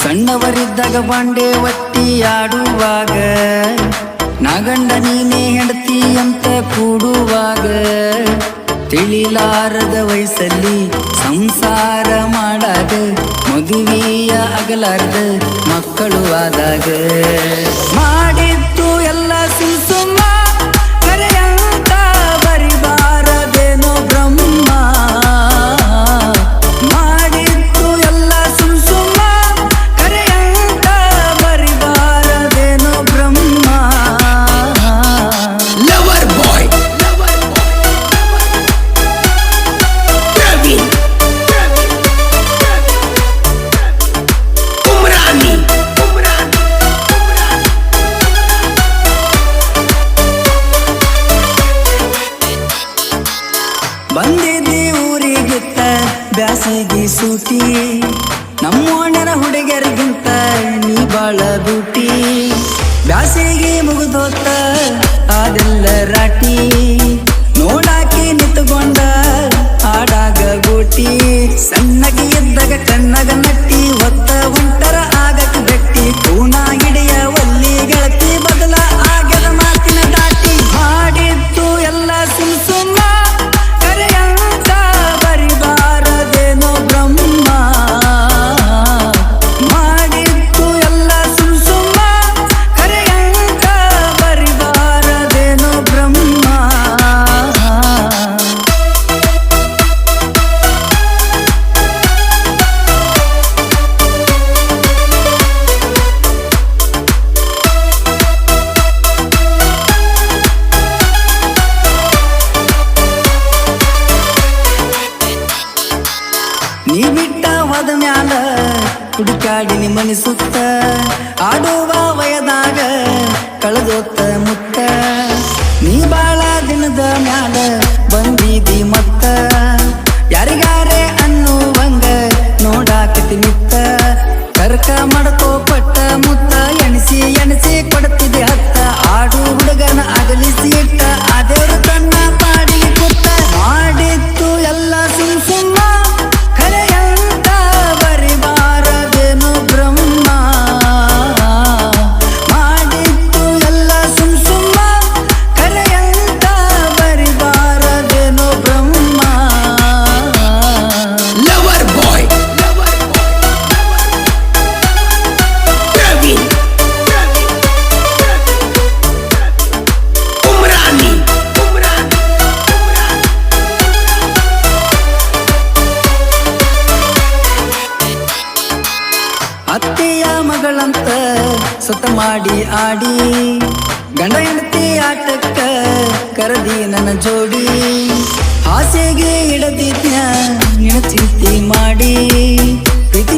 ಸಣ್ಣವರಿದ್ದಾಗ ಬಾಂಡೆ ಒತ್ತಿ ಆಡುವಾಗ ನಾಗಂಡ ನೀನೇ ಹೆಂಡತಿ ಅಂತ ಕೂಡುವಾಗ ತಿಳಿಲಾರದ ವಯಸ್ಸಲ್ಲಿ ಸಂಸಾರ ಮಾಡಾಗ ಮದುವೆಯ ಅಗಲಾರ್ದ ಮಕ್ಕಳು ಆದಾಗ ಮಾಡಿದ್ದು ಎಲ್ಲ ಸುಮ್ಮ ಕರೆಯಂತ ಬರಿಬಾರದೇನೋ ಬ್ರಹ್ಮ ಮಾಡಿದ್ದು ಎಲ್ಲ ಸುಮ್ಮ ಕರೆಯಂತ ಬರಿಬಾರದೇನೋ ಬ್ರಹ್ಮ ಲವರ್ ಬಾಯ್ ಪ್ರವೀಣ್ ಉಮ್ರಾನಿ ಬಂದಿದ್ದಿ ಊರಿಗಿತ್ತ ಬ್ಯಾಸಿಗೆ ಸೂಟಿ ನಮ್ಮೋಣರ ಹುಡುಗರಿಗಿಂತ ನೀ ಬಾಳ ಬೂಟಿ ಬ್ಯಾಸಿಗೆ ಮುಗಿದೋತ್ತ ಅದೆಲ್ಲ ರಾಟಿ ನೋಡಾಕಿ ನಿಂತುಕೊಂಡ ಆಡಾಗ ಗೋಟಿ ಸಣ್ಣಗೆ ಇದ್ದಾಗ ಕಣ್ಣಗ ನಟ್ಟಿ ಹೊತ್ತ ಒಂಟರ ಆಗಕ್ ಬೆಟ್ಟಿ ಕೂಣ ಹಿಡಿಯ ಒಲ್ಲಿ ಗೆಳತಿ ಬದಲ ಆಗದ ಮಾತಿನ ದಾಟಿ ಮಾಡಿದ್ದು ಎಲ್ಲ ಸುಮ್ಮ ಕರೆಯಂತ ಬರಿಬಾರದೇನೋ ಬ್ರಹ್ಮ ಮಾಡಿದ್ದು ಎಲ್ಲ ಸುಮ್ಮ ಕರೆಯಂತ ಬರಿಬಾರದೇನೋ ಬ್ರಹ್ಮ ನೀ ಬಿಟ್ಟ ಹೋದ ಮ್ಯಾಲ ಹುಡುಕಾಡಿ ನಿಮ್ಮನಿ ಸುತ್ತ ಆಡುವ ವಯದಾಗ ಕಳೆದೋತ್ತ ಮುತ್ತ ನೀ ಬಾಳ ದಿನದ ಮ್ಯಾಲ ಬಂದಿದಿ ಮತ್ತ ಯಾರಿಗಾರೆ ಅನ್ನುವಂಗ ನೋಡಾಕತಿ ನಿತ್ತ ಕರ್ಕ ಮಾಡ್ಕೋ ಪಟ್ಟ ಮುತ್ತ ಎಣಿಸಿ ಎಣಿಸಿ ಕೊಡ್ತಿದೆ ಹತ್ತ ಆಡು ಹುಡುಗನ ಅಗಲಿಸಿ ಇಟ್ಟ ಅದೇವರು ತನ್ನ ಪಾಡಿ ಕುತ್ತ ಮಾಡಿತ್ತು ಎಲ್ಲ ಸುಮ್ಮ ಕರೆಯಂತ ಬರಿಬಾರದೇನೋ ಬ್ರಹ್ಮ ಮಾಡಿತ್ತು ಎಲ್ಲ ಸುಮ್ಮ ಕರೆಯಂತ ಬರಿಬಾರದೇನೋ ಬ್ರಹ್ಮ ಲವರ್ ಬಾಯ್ ಪ್ರವೀಣ್ ಉಮ್ರಾನಿ ಅತ್ತೆಯ ಮಗಳಂತ ಸುತ್ತ ಮಾಡಿ ಆಡಿ ಗಂಡ ಹೆಂಡತಿ ಆಟಕ್ಕ ಕರದಿ ನನ್ನ ಜೋಡಿ ಹಾಸೆಗೆ ಇಡದಿದ್ಯ ನಿನ್ನ ಚಿಂತೆ ಮಾಡಿ ಪ್ರೀತಿ